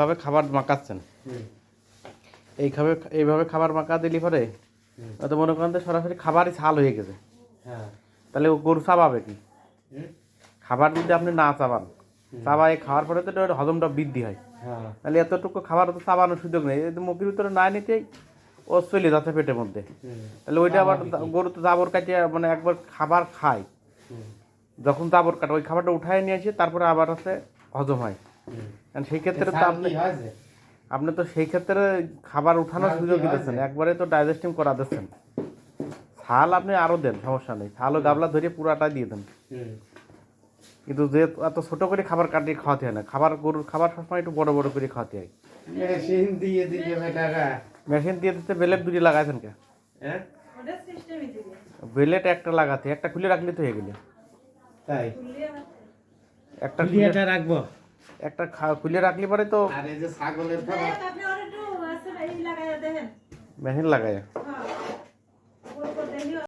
ভাবে খাবার মাখাচ্ছেন এইভাবে খাবার মাখা দিলি পরে তো মনে করেন তো সরাসরি খাবারই ছাল হয়ে গেছে। তাহলে ও গরু চাবাবে কি? খাবার যদি আপনি না চাবান, চাবাই খাওয়ার পরে তো ওর হজমটা বৃদ্ধি হয়। তাহলে এতটুকু খাবার তো চাবানোর সুযোগ নেই, এই মুখের ভিতরে না নিতেই ও চলে যাচ্ছে পেটের মধ্যে। তাহলে ওইটা আবার গরু তো জাবর কাটিয়ে মানে একবার খাবার খায়, যখন জাবর কাটে ওই খাবারটা উঠায় নিয়ে আসে তারপরে আবার হচ্ছে হজম হয়। কারণ সেই ক্ষেত্রে তো আপনি তো সেই ক্ষেত্রে খাবার উঠানোর সুযোগ দিতেছেন, একবারে তো ডাইজেস্টিং করা দিচ্ছেন। ছাল আপনি আরো দেন, সমস্যা নেই, ছালও গাবলা ধরে পুরাটা দিয়ে দেন, কিন্তু যে এত ছোট করে খাবার কাটিয়ে খাওয়াতে হয় না। গরুর খাবার সবসময় একটু বড় বড় করে খাওয়াতে হয়। মেশিন দিয়ে দিতে বেলেট দুটি লাগাইছেন কে? বেলেট একটা লাগাতে, একটা খুলে রাখলে তো হয়ে গেলে। তাই একটা খুলিয়াটা রাখবো, একটা খুলে রাখলে পরে তো আর এই যে ছাগলের খাবার মেশিন লাগায়।